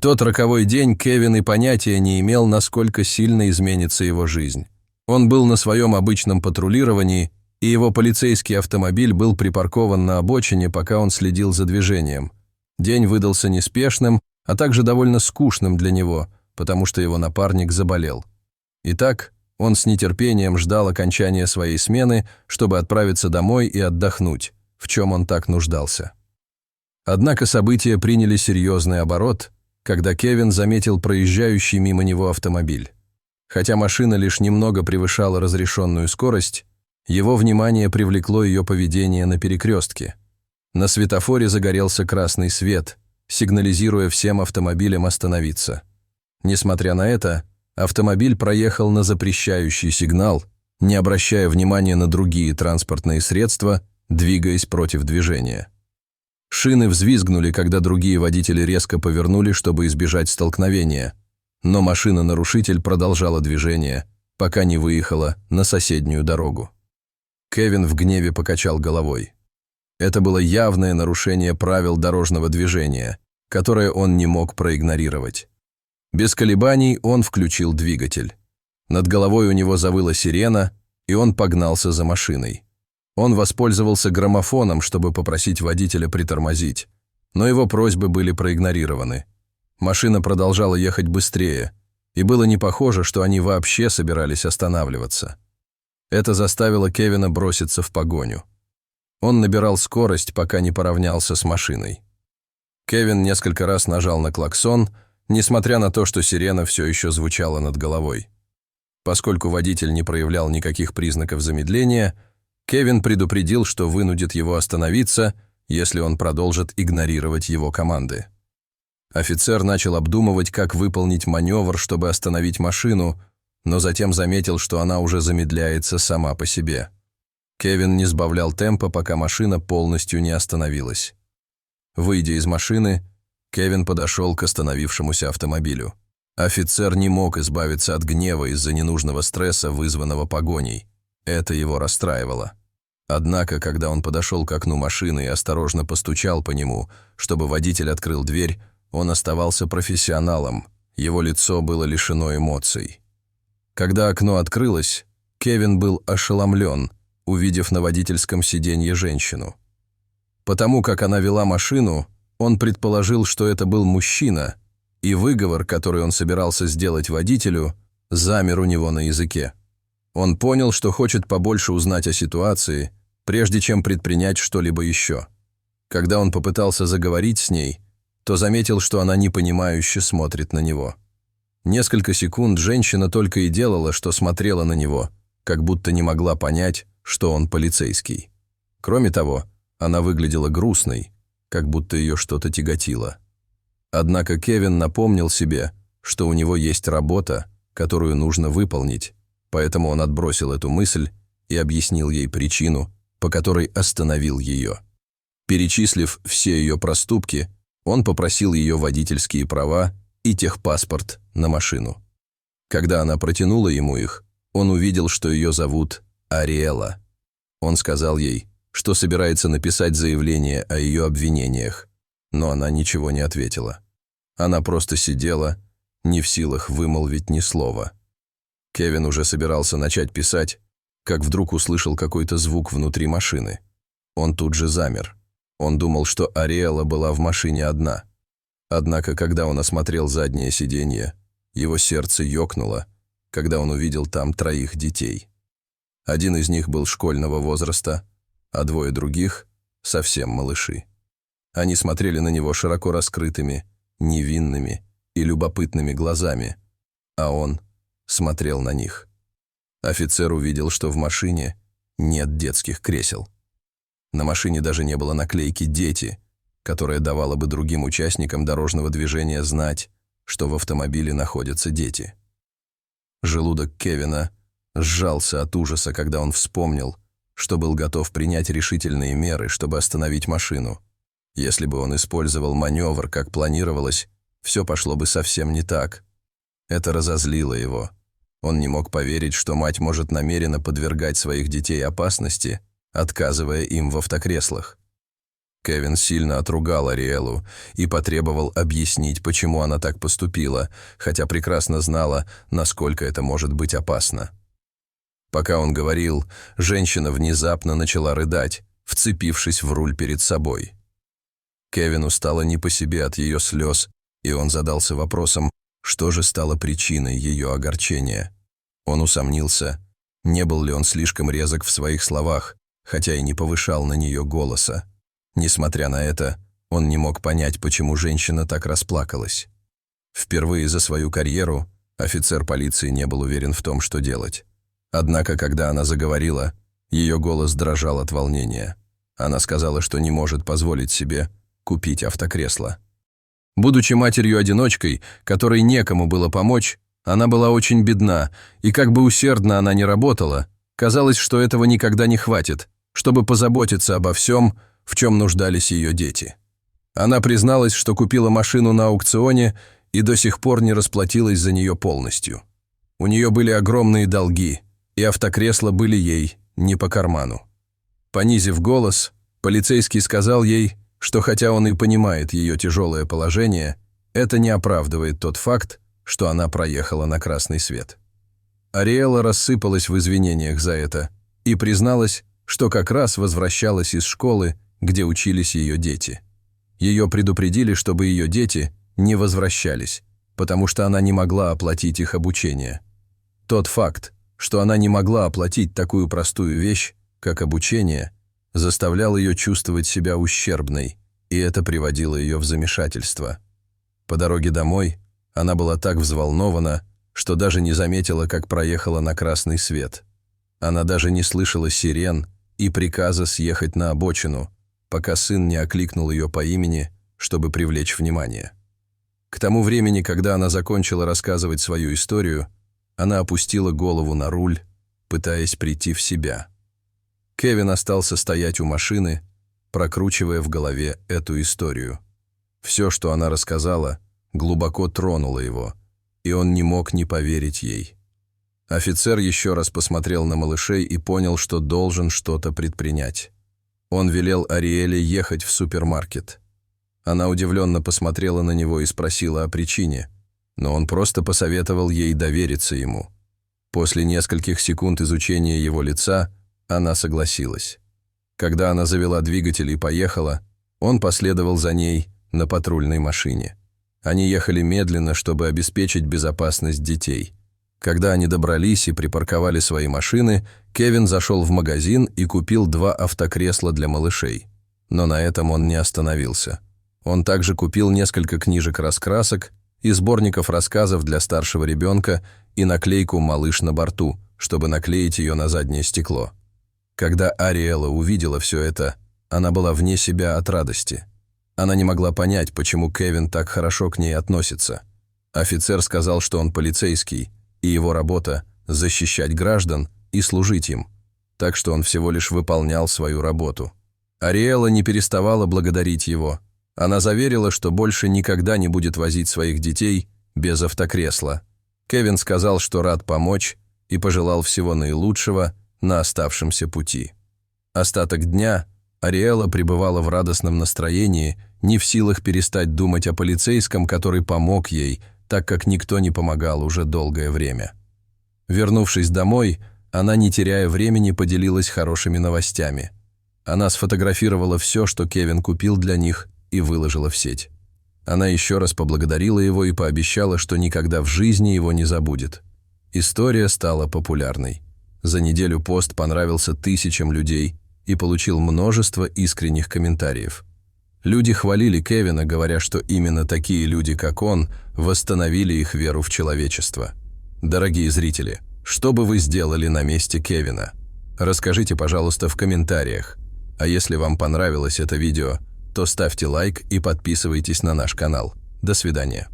тот роковой день Кевин и понятия не имел, насколько сильно изменится его жизнь. Он был на своем обычном патрулировании, и его полицейский автомобиль был припаркован на обочине, пока он следил за движением. День выдался неспешным, а также довольно скучным для него, потому что его напарник заболел. Итак, он с нетерпением ждал окончания своей смены, чтобы отправиться домой и отдохнуть, в чем он так нуждался. Однако события приняли серьезный оборот, когда Кевин заметил проезжающий мимо него автомобиль. Хотя машина лишь немного превышала разрешенную скорость, его внимание привлекло ее поведение на перекрестке. На светофоре загорелся красный свет, сигнализируя всем автомобилям остановиться. Несмотря на это, автомобиль проехал на запрещающий сигнал, не обращая внимания на другие транспортные средства, двигаясь против движения. Шины взвизгнули, когда другие водители резко повернули, чтобы избежать столкновения, но машина-нарушитель продолжала движение, пока не выехала на соседнюю дорогу. Кевин в гневе покачал головой. Это было явное нарушение правил дорожного движения, которое он не мог проигнорировать. Без колебаний он включил двигатель. Над головой у него завыла сирена, и он погнался за машиной. Он воспользовался граммофоном, чтобы попросить водителя притормозить, но его просьбы были проигнорированы. Машина продолжала ехать быстрее, и было не похоже, что они вообще собирались останавливаться. Это заставило Кевина броситься в погоню. Он набирал скорость, пока не поравнялся с машиной. Кевин несколько раз нажал на клаксон, несмотря на то, что сирена все еще звучала над головой. Поскольку водитель не проявлял никаких признаков замедления, Кевин предупредил, что вынудит его остановиться, если он продолжит игнорировать его команды. Офицер начал обдумывать, как выполнить маневр, чтобы остановить машину, но затем заметил, что она уже замедляется сама по себе. Кевин не сбавлял темпа, пока машина полностью не остановилась. Выйдя из машины, Кевин подошел к остановившемуся автомобилю. Офицер не мог избавиться от гнева из-за ненужного стресса, вызванного погоней. Это его расстраивало. Однако, когда он подошел к окну машины и осторожно постучал по нему, чтобы водитель открыл дверь, он оставался профессионалом, его лицо было лишено эмоций. Когда окно открылось, Кевин был ошеломлен, увидев на водительском сиденье женщину. Потому как она вела машину, он предположил, что это был мужчина, и выговор, который он собирался сделать водителю, замер у него на языке. Он понял, что хочет побольше узнать о ситуации, прежде чем предпринять что-либо еще. Когда он попытался заговорить с ней, то заметил, что она непонимающе смотрит на него. Несколько секунд женщина только и делала, что смотрела на него, как будто не могла понять, что он полицейский. Кроме того, она выглядела грустной, как будто ее что-то тяготило. Однако Кевин напомнил себе, что у него есть работа, которую нужно выполнить, поэтому он отбросил эту мысль и объяснил ей причину, по которой остановил ее. Перечислив все ее проступки, он попросил ее водительские права и техпаспорт на машину. Когда она протянула ему их, он увидел, что ее зовут Ариэла. Он сказал ей, что собирается написать заявление о ее обвинениях, но она ничего не ответила. Она просто сидела, не в силах вымолвить ни слова. Кевин уже собирался начать писать, как вдруг услышал какой-то звук внутри машины. Он тут же замер. Он думал, что Ариэла была в машине одна. Однако, когда он осмотрел заднее сиденье, его сердце ёкнуло, когда он увидел там 3 детей. Один из них был школьного возраста, а 2 других — совсем малыши. Они смотрели на него широко раскрытыми, невинными и любопытными глазами, а он смотрел на них. Офицер увидел, что в машине нет детских кресел. На машине даже не было наклейки «Дети», которая давала бы другим участникам дорожного движения знать, что в автомобиле находятся дети. Желудок Кевина сжался от ужаса, когда он вспомнил, что был готов принять решительные меры, чтобы остановить машину. Если бы он использовал маневр, как планировалось, все пошло бы совсем не так. Это разозлило его. Он не мог поверить, что мать может намеренно подвергать своих детей опасности, отказывая им в автокреслах. Кевин сильно отругал Ариэлу и потребовал объяснить, почему она так поступила, хотя прекрасно знала, насколько это может быть опасно. Пока он говорил, женщина внезапно начала рыдать, вцепившись в руль перед собой. Кевину стало не по себе от ее слез, и он задался вопросом, что же стало причиной ее огорчения. Он усомнился, не был ли он слишком резок в своих словах, хотя и не повышал на нее голоса. Несмотря на это, он не мог понять, почему женщина так расплакалась. Впервые за свою карьеру офицер полиции не был уверен в том, что делать. Однако, когда она заговорила, ее голос дрожал от волнения. Она сказала, что не может позволить себе купить автокресло. Будучи матерью-одиночкой, которой некому было помочь, она была очень бедна, и как бы усердно она ни работала, казалось, что этого никогда не хватит, чтобы позаботиться обо всем, в чем нуждались ее дети. Она призналась, что купила машину на аукционе и до сих пор не расплатилась за нее полностью. У нее были огромные долги, и автокресла были ей не по карману. Понизив голос, полицейский сказал ей, что хотя он и понимает ее тяжелое положение, это не оправдывает тот факт, что она проехала на красный свет. Ариэла рассыпалась в извинениях за это и призналась, что как раз возвращалась из школы, где учились ее дети. Ее предупредили, чтобы ее дети не возвращались, потому что она не могла оплатить их обучение. Тот факт, что она не могла оплатить такую простую вещь, как обучение, заставлял ее чувствовать себя ущербной, и это приводило ее в замешательство. По дороге домой она была так взволнована, что даже не заметила, как проехала на красный свет. Она даже не слышала сирен и приказа съехать на обочину, пока сын не окликнул ее по имени, чтобы привлечь внимание. К тому времени, когда она закончила рассказывать свою историю, она опустила голову на руль, пытаясь прийти в себя. Кевин остался стоять у машины, прокручивая в голове эту историю. Все, что она рассказала, глубоко тронуло его, и он не мог не поверить ей. Офицер еще раз посмотрел на малышей и понял, что должен что-то предпринять. Он велел Ариэле ехать в супермаркет. Она удивленно посмотрела на него и спросила о причине, но он просто посоветовал ей довериться ему. После нескольких секунд изучения его лица она согласилась. Когда она завела двигатель и поехала, он последовал за ней на патрульной машине. Они ехали медленно, чтобы обеспечить безопасность детей. Когда они добрались и припарковали свои машины, Кевин зашел в магазин и купил 2 автокресла для малышей. Но на этом он не остановился. Он также купил несколько книжек раскрасок и сборников рассказов для старшего ребенка и наклейку «Малыш на борту», чтобы наклеить ее на заднее стекло. Когда Ариэла увидела все это, она была вне себя от радости. Она не могла понять, почему Кевин так хорошо к ней относится. Офицер сказал, что он полицейский, и его работа – защищать граждан и служить им, так что он всего лишь выполнял свою работу. Ариэла не переставала благодарить его. Она заверила, что больше никогда не будет возить своих детей без автокресла. Кевин сказал, что рад помочь, и пожелал всего наилучшего на оставшемся пути. Остаток дня Ариэла пребывала в радостном настроении, не в силах перестать думать о полицейском, который помог ей, так как никто не помогал уже долгое время. Вернувшись домой, она, не теряя времени, поделилась хорошими новостями. Она сфотографировала все, что Кевин купил для них, и выложила в сеть. Она еще раз поблагодарила его и пообещала, что никогда в жизни его не забудет. История стала популярной. За неделю пост понравился 1000 людей и получил множество искренних комментариев. Люди хвалили Кевина, говоря, что именно такие люди, как он, восстановили их веру в человечество. Дорогие зрители, что бы вы сделали на месте Кевина? Расскажите, пожалуйста, в комментариях. А если вам понравилось это видео, то ставьте лайк и подписывайтесь на наш канал. До свидания.